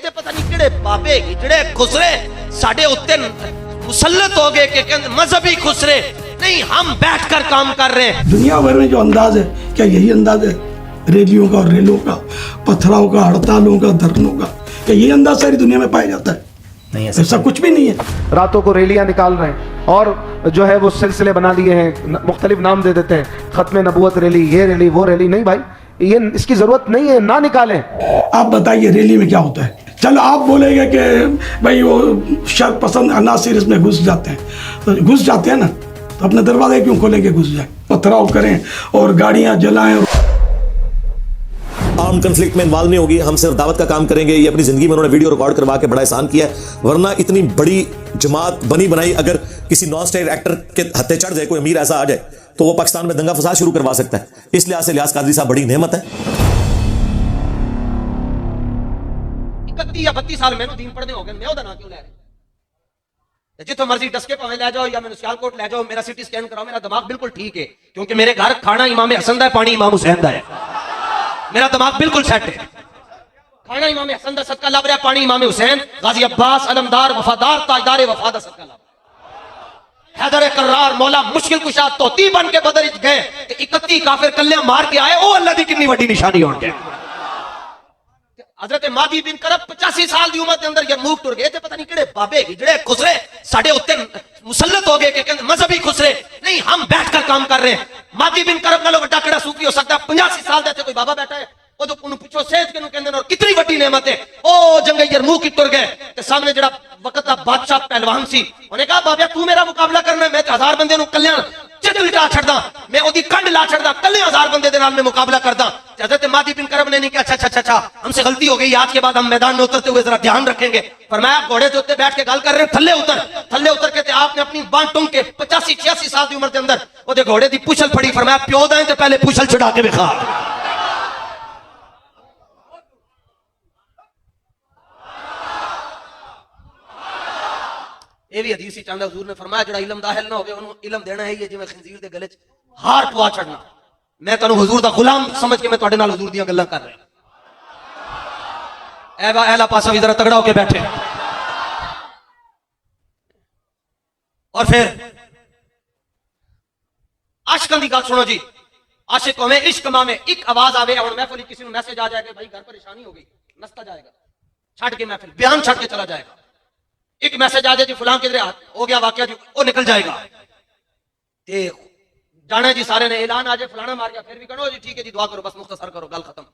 ਤੇ ਪਤਾ ਨਹੀਂ ਕਿਹੜੇ ਬਾਬੇ ਜਿਹੜੇ ਖੁਸਰੇ ਸਾਡੇ ਉੱਤੇ मुसल्लत हो गए कि मजहबी खुसरे नहीं, हम बैठकर काम कर रहे हैं। दुनिया भर में जो अंदाज है, क्या यही अंदाज है रैलियों का और रेलों का, पथराव का, हड़तालों का, धरनों का? क्या ये अंदाज सारी दुनिया में पाया जाता है? नहीं, ऐसा कुछ भी नहीं है। रातों को रैलियां निकाल रहे हैं और जो है वो सिलसिले बना लिए हैं, मुख्तलिफ नाम दे देते हैं, खत्म नबूवत रैली, ये रैली, वो रैली। नहीं भाई, ये इसकी जरूरत नहीं है, ना निकालें। आप बताइए रैली में क्या होता है? चलो आप बोलेंगे कि भाई वो शर पसंद अनासिर इसमें घुस जाते हैं, तो घुस जाते हैं ना, तो अपने दरवाजे क्यों खोलेंगे? घुस जाए, पथराव करें और गाड़ियां जलाएं। आर्म कन्फ्लिक्ट में इन्वॉल्व नहीं होगी, हम सिर्फ दावत का काम करेंगे। ये अपनी जिंदगी में उन्होंने वीडियो रिकॉर्ड करवा के बड़ा एहसान किया है, वरना इतनी बड़ी जमात बनी बनाई अगर किसी नॉन स्टेट एक्टर के हत्थे चढ़ जाए, कोई अमीर ऐसा आ जाए तो वो पाकिस्तान में दंगा फसाद शुरू करवा सकता है। इस लिहाज से लिहाज कादरी साहब बड़ी नेमत है। 31 या 32 साल मैंने दीन पढ़ने हो गए, मैं ना क्यों ले रहे? जितो मर्जी डसके भावे ले जाओ या मैंने सियालकोट ले जाओ, मेरा सीटी स्कैन कराओ, मेरा दिमाग बिल्कुल ठीक है, क्योंकि मेरे घर खाना इमाम हसन दा है, पानी इमाम हुसैन दा है। मेरा दिमाग बिल्कुल सेट है। खाना इमाम हसन दा सदका लब रहा है, पानी इमाम हुसैन, गाजी अब्बास अलमदार वफादार ताजदार वफा दा सदका लब। हैदर करार मौला मुश्किल कुशा तोती बन के बदर गए, 31 काफिर कल्ले मार के आए, ओ अल्लाह दी कितनी बड़ी निशानी हो गई। हजरत मादी बिन करब 85 साल की उम्र के अंदर यरमूक टुर गए थे, पता नहीं किहड़े बाबे ਜਿਹੜੇ खुसरे साडे उत्ते मुसल्लत हो गए कि मजहबी खुसरे नहीं, हम बैठकर काम कर रहे हैं। मादी बिन करब नालों वड्डा किहड़ा सूफी हो सकता है? 85 साल ਦਾ कोई बाबा बैठा है, ਉਹ ਤੋਂ ਉਹਨੂੰ ਪੁੱਛੋ ਸੇਧ ਕਿਹਨੂੰ ਕਹਿੰਦੇ ਨੇ, ਔਰ ਕਿਤਨੀ ਵੱਡੀ नेमत है। ਉਹ ਜੰਗੇ ਯਰਮੂਕ ਹੀ ਤੁਰ ਗਏ ਤੇ ਸਾਹਮਣੇ ਜਿਹੜਾ ਵਕਤ ਦਾ ਬਾਦਸ਼ਾਹ ਪਹਿਲਵਾਨ ਸੀ, ਉਹਨੇ ਕਹਾ ਬਾਬਾ ਤੂੰ ਮੇਰਾ ਮੁਕਾਬਲਾ ਕਰਨਾ, ਮੈਂ 1000 ਬੰਦੇ ਨੂੰ ਕੱਲਿਆਂ चिट लिटा छड़दा, मैं ओदी कंड ला छड़दा, कल्ले 1000 बंदे दे नाल मैं मुकाबला करदा। हजरत मादी बिन करब ने नहीं कहा अच्छा अच्छा हमसे गलती हो गई, आज के बाद हम मैदान में उतरते हुए जरा ध्यान रखेंगे। फरमाया घोड़े के उत्ते बैठ के गल कर रहे, थल्ले उतर के आपने अपनी बांह टूंग के 85-86 साल की उम्र के अंदर ओदे घोड़े दी पूछल फड़ी, फरमाया प्यो दा ते पहले पूछल छुड़ा के दिखा। یہ بھی حدیث ہی چاہتا حضور نے فرمایا جڑا علم دا اہل نہ ہوے اونوں علم دینا ہے یہ جویں خنزیر دے گلے چ ہار پوا چھڑنا۔ میں تانوں حضور دا غلام سمجھ کے میں تواڈے نال حضور دیاں گلاں کر رہا اے با اہلا پاسا بھی ذرا تگڑا ہو کے بیٹھے۔ اور پھر عاشقاں دی گل سنو جی، عاشقوں میں عشق ماں میں ایک آواز آوے، ہن محفل کسی نوں میسج آ جائے کہ بھائی گھر پریشانی ہو گئی، نستا جائے گا چھڈ کے محفل بیان چھڈ کے چلا جائے گا، ایک میسج آ جائے جی فلاں کدھر ہو گیا واقعہ، جو وہ نکل جائے گا تے جانا جی سارے نے اعلان آ جائے فلانا مار گیا، پھر بھی کہو جی ٹھیک ہے جی دعا کرو، بس مختصر کرو گل ختم۔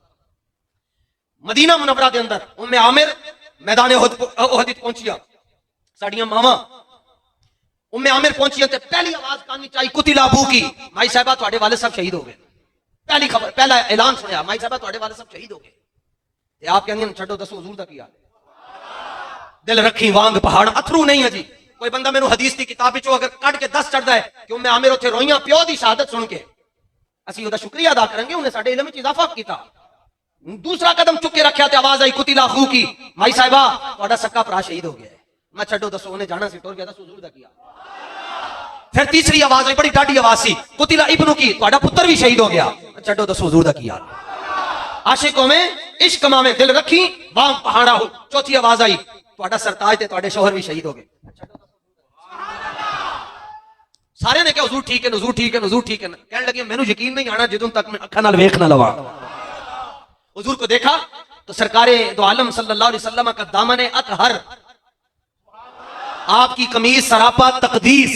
مدینہ منورہ دے اندر ام عامر میدان احد پہنچیا، ساڈیاں ماواں ام عامر پہنچیاں تے پہلی آواز کان وچ آئی قتل ابو کی، مائی صاحبہ تواڈے والد صاحب شہید ہو گئے۔ پہلی خبر، پہلا اعلان سنیا مائی صاحبہ تواڈے والد صاحب شہید ہو گئے تے آپ کہندے ہیں چھڈو دسو حضور دا کی حال ہے؟ دل رکھی وانگ پہاڑ، اتھرو نہیں ہے جی۔ کوئی بندہ میرے حدیث کی کتاب وچوں اگر کٹ کے 10 چڑھدا ہے کہ ام عامر اوتھے روئیاں پیو دی شہادت سن کے، اسی دا شکریہ ادا کریں گے، انہیں ساڈے علم وچ اضافہ کیتا۔ دوسرا قدم چک کے رکھیا تے آواز آئی قتل اخو کی، مائی صاحبہ تہاڈا سکا بھرا شہید ہو گیا ہے۔ میں چھڈو دسو انہیں جانا سی، ٹر گیا، دسو حضور دا کیا۔ پھر تیسری آواز آئی، بڑی ڈاڈی آواز سی، قتل ابن کی، تہاڈا پتر بھی شہید ہو گیا، چھڈو دسو حضور دا کیا۔ عاشقوں میں عشق ماں میں دل رکھی وانگ پہاڑا ہو۔ چوتھی آواز آئی، تہاڈا سرتاج تے تہاڈے شوہر بھی شہید ہو گئے۔ سارے نے کہا حضور ٹھیک ہے، حضور ٹھیک ہے، حضور ٹھیک ہے۔ کہنے لگے مینوں یقین نہیں آنا جدوں تک میں اکھاں نال ویکھ نہ لواں۔ حضور کو دیکھا تو سرکار دو عالم صلی اللہ علیہ وسلم کا دامن اطہر، آپ کی قمیص سراپا تقدیس،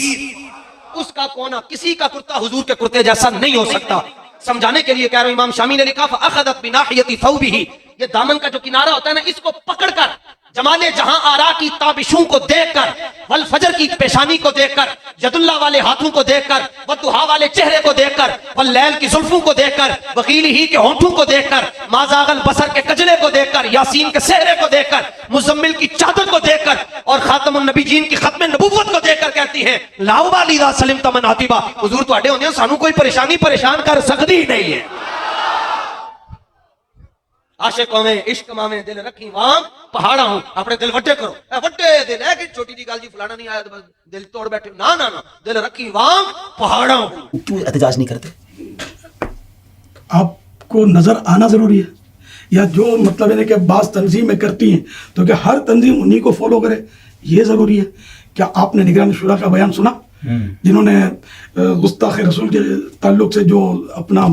اس کا کونا کسی کا کرتا حضور کے کرتے جیسا نہیں ہو سکتا۔ سمجھانے کے لیے کہہ رہا ہوں، امام شامی نے لکھا فاخذت بناحیۃ ثوبہ، یہ دامن کا جو کنارہ ہوتا ہے نا، اس کو پکڑ کر جمال جہاں آرا کی تابشوں کو دیکھ کر، والفجر کی پیشانی کو دیکھ کر، ید اللہ والے ہاتھوں کو دیکھ کر، والضحیٰ والے چہرے کو دیکھ کر، واللیل کی زلفوں کو دیکھ کر، وقیل ہی کے ہونٹوں کو دیکھ کر، ما زاغ البصر کے کجلے کو دیکھ کر، یاسین کے سہرے کو دیکھ کر، مزمل کی چادر کو دیکھ کر، اور خاتم النبی جین کی ختم نبوت کو دیکھ کر کہتی ہیں لا ابالی اذا سلمت من عاتبہ، حضور تواڈے ہوندے سانو کوئی پریشانی پریشان کر سکتی نہیں ہے۔ عاشقوں میں عشق ماں میں دل رکھی وانگ پہاڑا ہوں، اپنے دل وڈے کرو، وڈے دل ہے کہ چھوٹی جی گل جی فلانا نہیں آیا تو بس دل توڑ بیٹھے، نا نا نا، دل رکھی وانگ پہاڑا ہوں۔ کیوں احتجاج نہیں کرتے؟ آپ کو نظر آنا ضروری ہے या जो मतलब यानी कि बाज़ तंजीमें करती हैं तो क्या हर तंजीम उन्हीं को फॉलो करे, ये ज़रूरी है? क्या आपने निगरान शुरा का बयान सुना, जिन्होंने गुस्ताख रसूल के ताल्लुक से जो अपना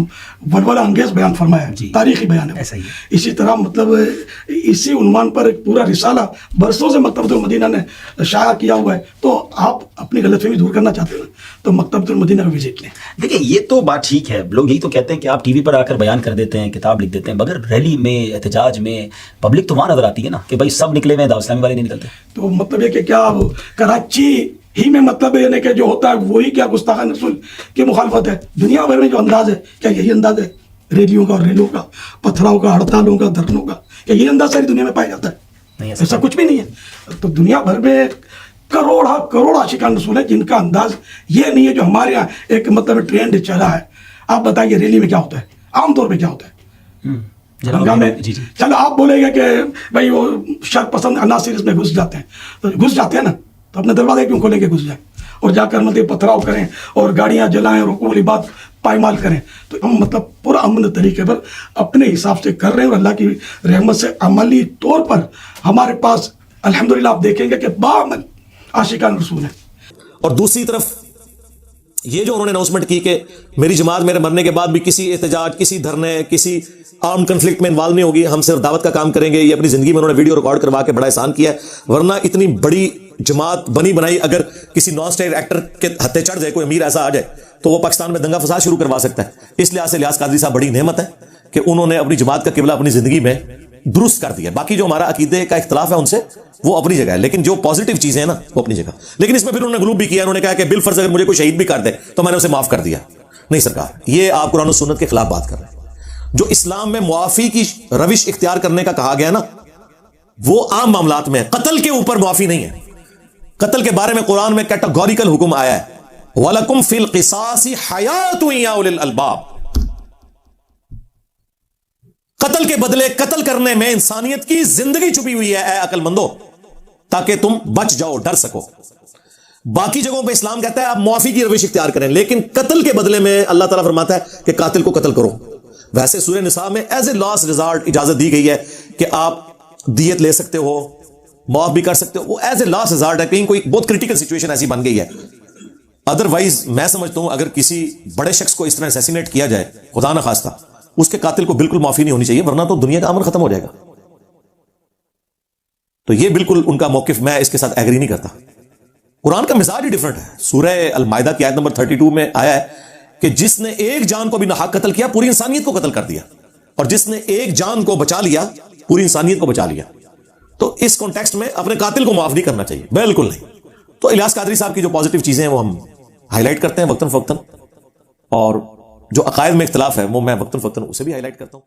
वलवला अंगेज बयान फरमाया है, तारीखी बयान है। ऐसा ही है। इसी तरह मतलब इसी उन्वान पर एक पूरा रिसाला बरसों से मकतबतुल मदीना ने शाया किया हुआ है। तो आप अपनी गलतफहमी दूर करना चाहते हो तो मकतबतुल मदीना का विजिट लें। देखिए ये तो बात ठीक है, लोग यही तो कहते हैं कि आप टीवी पर आकर बयान कर देते हैं, किताब लिख देते हैं, मगर रैली में, एहतजाज में पब्लिक तो वहाँ नजर आती है ना कि भाई सब निकले हुए हैं, दाऊद इस्लामी वाले नहीं निकलते। तो मतलब ये कि क्या अब कराची ही में मतलब यानी कि जो होता है वही क्या गुस्ताखान रसूल की मुखालफत है? दुनिया भर में जो अंदाज है क्या यही अंदाज है रैलियों का और रेलों का, पथराव का, हड़तालों का, धरनों का? क्या यही अंदाज सारी दुनिया में पाया जाता है? नहीं, ऐसा कुछ भी नहीं है। तो दुनिया भर में करोड़ आशिकान रसूल है जिनका अंदाज ये नहीं है जो हमारे यहाँ एक मतलब ट्रेंड चला है। आप बताइए रैली में क्या होता है, आमतौर पर क्या होता है? हंगामे। चलो आप बोलेंगे कि भाई वो शर्त पसंद अनासिर इसमें घुस जाते हैं, तो घुस जाते हैं ना तो अपने दरवाजे क्यों खोलेंगे घुस जाए और जाकर मतलब पथराव करें और गाड़ियां जलाएं और हुकूमत बात पायमाल करें? तो हम मतलब पूरा अमन तरीके पर अपने हिसाब से कर रहे हैं और अल्लाह की रहमत से अमली तौर पर हमारे पास अल्हम्दुलिल्लाह आप देखेंगे कि बाअमल आशिकान रसूल है। और दूसरी तरफ ये जो उन्होंने अनाउंसमेंट की कि मेरी जमात मेरे मरने के बाद भी किसी एहतजाज, किसी धरने, किसी आर्म कन्फ्लिक्ट में इन्वॉल्व नहीं होगी, हम सिर्फ दावत का काम करेंगे, ये अपनी जिंदगी में उन्होंने वीडियो रिकॉर्ड करवा के बड़ा एहसान किया है। वरना इतनी बड़ी जमात बनी बनाई अगर किसी नॉन स्टेट एक्टर के हत्थे चढ़ जाए, कोई अमीर ऐसा आ जाए तो वो पाकिस्तान में दंगा फसाद शुरू करवा सकता है। इस लिहाज से लिहाज कादरी साहब बड़ी नेमत है कि उन्होंने अपनी जमात का किबला अपनी जिंदगी में दुरुस्त कर दिया। बाकी जो हमारा अकीदे का इख्तलाफ है उनसे वो अपनी जगह है, लेकिन जो पॉजिटिव चीजें हैं ना वो अपनी जगह। लेकिन इसमें फिर उन्होंने ग्रुप भी किया, उन्होंने कहा कि बिल फर्ज अगर मुझे कोई शहीद भी कर दे तो मैंने उसे माफ कर दिया। नहीं सरकार, ये आप कुरान और सुन्नत के खिलाफ बात कर रहे हैं। जो इस्लाम में मुआफी की रविश इख्तियार करने का कहा गया ना वो आम मामलात में, कत्ल के ऊपर मुआफी नहीं है। कत्ल के बारे में कुरान में कैटेगोरिकल हुक्म आया है, वलकुम फिल क़िसासी हयातुन या उलिल अलबाब। कत्ल के बदले कत्ल करने में इंसानियत की जिंदगी छुपी हुई है ए अकलमंदो, ताकि तुम बच जाओ, डर सको। बाकी जगहों पे इस्लाम कहता है आप मुआफी की रविश इख्तियार करें, लेकिन कत्ल के बदले में अल्लाह ताला फरमाता है कि कातिल को कत्ल करो। वैसे सूरह निसा में एज ए लास्ट रिजॉर्ट इजाजत दी गई है कि आप दियत ले सकते हो, माफ भी कर सकते हो, वो एज ए लास्ट रिजॉर्ट है। कहीं कोई बहुत क्रिटिकल सिचुएशन ऐसी बन गई है। अदरवाइज मैं समझता हूं अगर किसी बड़े शख्स को इस तरह असैसिनेट किया जाए, खुदा न खास्ता, उसके कातिल को बिल्कुल माफी नहीं होनी चाहिए, वरना तो दुनिया का अमन खत्म हो जाएगा। तो ये बिल्कुल उनका मौकिफ, मैं इसके साथ एग्री नहीं करता। कुरान का मिजाज ही डिफरेंट है। सूरह अल माइदा की आयत नंबर 32 में आया है कि जिसने एक जान को भी नाहक कत्ल किया पूरी इंसानियत को कत्ल कर दिया, और जिसने एक जान को बचा लिया पूरी इंसानियत को बचा लिया। तो इस कॉन्टेक्स्ट में अपने कातिल को माफ नहीं करना चाहिए, बिल्कुल नहीं। तो इलियास कादरी साहब की जो पॉजिटिव चीजें हैं वो हम हाईलाइट करते हैं वक्तन फक्तन, और जो अकायद में इख्तिलाफ है वो मैं वक्तन फक्तन उसे भी हाईलाइट करता हूं।